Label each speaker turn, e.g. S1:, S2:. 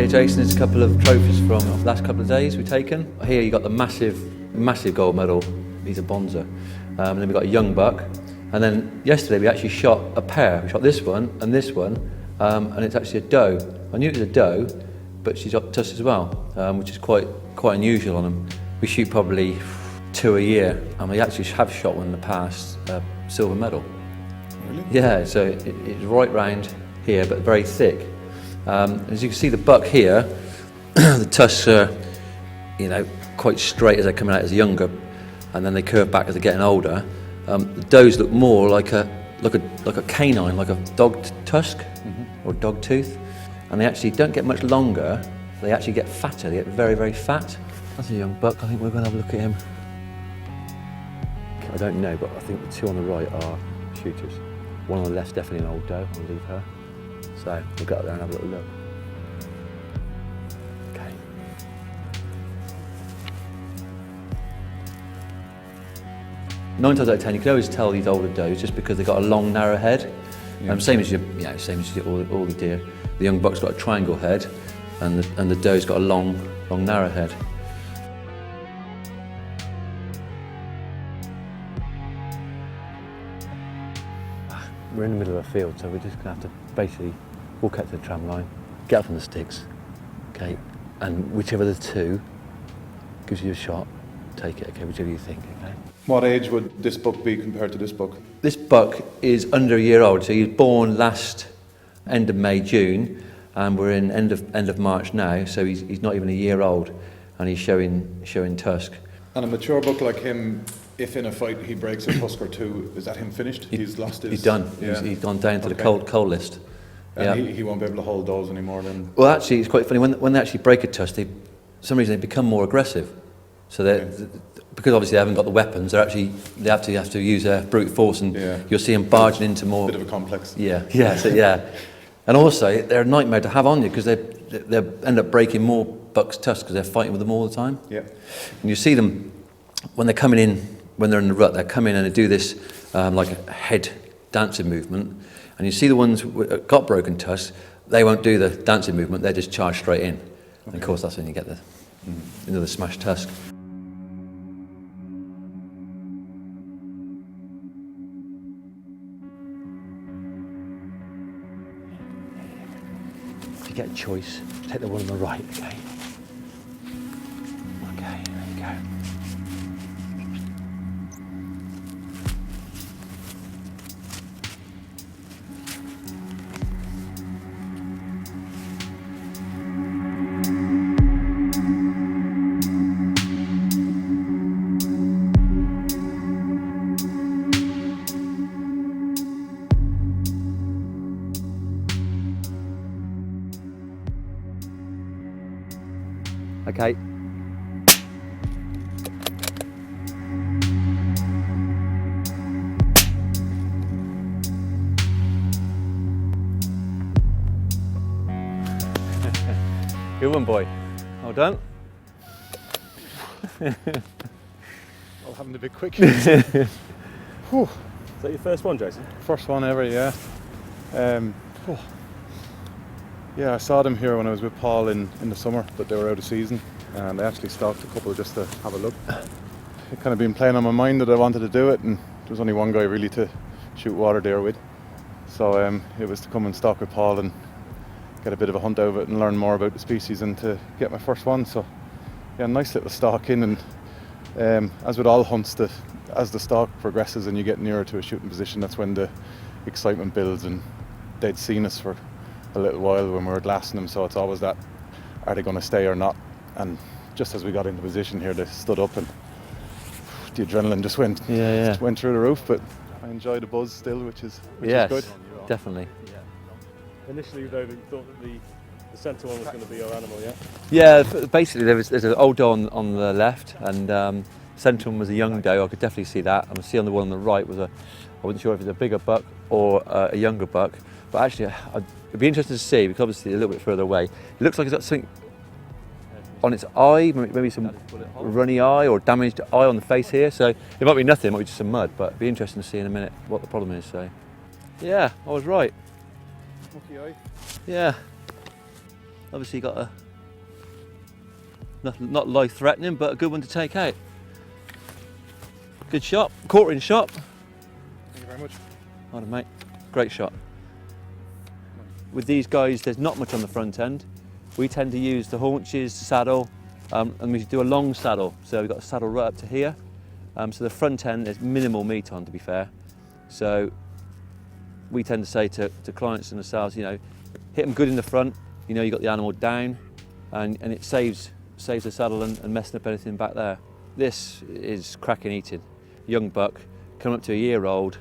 S1: Here, Jason, is a couple of trophies from the last couple of days we've taken. Here you got the massive gold medal. He's a bonzer. And then we've got a young buck. And then yesterday we actually shot a pair. We shot this one, and and it's actually a doe. I knew it was a doe, but she's got tusks as well, which is quite unusual on them. We shoot probably 2 a year, and we actually have shot one in the past, silver medal.
S2: Really?
S1: Yeah, so it's right round here, but very thick. As you can see, the buck here, the tusks are, quite straight as they're coming out as younger, and then they curve back as they're getting older. The does look more like a canine, like a dog tusk or dog tooth, and they actually don't get much longer. They actually get fatter. They get very, very fat. That's a young buck. I think we're going to have a look at him. I don't know, but I think the two on the right are shooters. One on the left's definitely an old doe. I'll leave her. So we'll go up there and have a little look. Okay. Nine times out of 10, you can always tell these older does just because they've got a long, narrow head.
S2: Yeah.
S1: Same as all the deer. The young buck's got a triangle head, and the doe's got a long, narrow head. We're in the middle of a field, so we're just going to have to basically walk out to the tram line, get up on the sticks, okay, and whichever of the two gives you a shot, take it, okay, whichever you think, okay.
S2: What age would this buck be compared to this buck?
S1: This buck is under a year old, so he was born end of May, June, and we're in end of March now, so he's not even a year old, and he's showing tusk.
S2: And a mature buck like him, if in a fight he breaks a tusk or two, is that him finished? He's lost his...
S1: He's done.
S2: Yeah.
S1: He's gone down to the cold list.
S2: And he won't be able to hold those anymore then?
S1: Well, actually, it's quite funny. When they actually break a tusk, for some reason they become more aggressive. So because obviously they haven't got the weapons, they have to use brute force, and you'll see them barging into more...
S2: Bit of a complex.
S1: Yeah. And also, they're a nightmare to have on you because they end up breaking more bucks' tusks because they're fighting with them all the time.
S2: Yeah.
S1: And you see them when they're coming in, when they're in the rut, they come in and they do this like a head dancing movement. And you see the ones who got broken tusks, they won't do the dancing movement, they just charge straight in. Okay. And of course, that's when you get the smashed tusk. If you get a choice, take the one on the right, okay? Okay, there you go. Okay. Good one, boy. Well done.
S2: I'll have him a bit quick.
S3: Is that your first one, Jason?
S2: First one ever, yeah. Yeah, I saw them here when I was with Paul in the summer, but they were out of season, and I actually stalked a couple just to have a look. It kind of been playing on my mind that I wanted to do it, and there was only one guy really to shoot water deer with. So it was to come and stalk with Paul and get a bit of a hunt out of it and learn more about the species and to get my first one. So yeah, nice little stalk in, and as with all hunts, as the stalk progresses and you get nearer to a shooting position, that's when the excitement builds, and they'd seen us for a little while when we were glassing them, so it's always that, are they going to stay or not? And just as we got into position here, they stood up and the adrenaline just went through the roof, but I enjoy the buzz still, which is good.
S1: Definitely.
S3: Yeah. Initially, though, you thought that the centre one was going to be your animal, yeah?
S1: Yeah, basically there's an old doe on the left, and centre one was a young doe. I could definitely see that. And I see on the one on the right I wasn't sure if it was a bigger buck or a younger buck. But actually, it'd be interesting to see, because obviously a little bit further away, it looks like it's got something on its eye, maybe some runny eye or damaged eye on the face here. So it might be nothing, it might be just some mud, but it'd be interesting to see in a minute what the problem is. So yeah, I was right.
S2: Lucky eye.
S1: Yeah. Obviously got a, not life-threatening, but a good one to take out. Good shot, quartering shot.
S2: Thank you very much.
S1: Hold on, mate. Great shot. With these guys, there's not much on the front end. We tend to use the haunches, saddle, and we do a long saddle. So we've got a saddle right up to here. So the front end, there's minimal meat on, to be fair. So we tend to say to clients and ourselves, you know, hit them good in the front. You know, you got the animal down, and it saves the saddle and messing up anything back there. This is cracking eating. Young buck, coming up to a year old.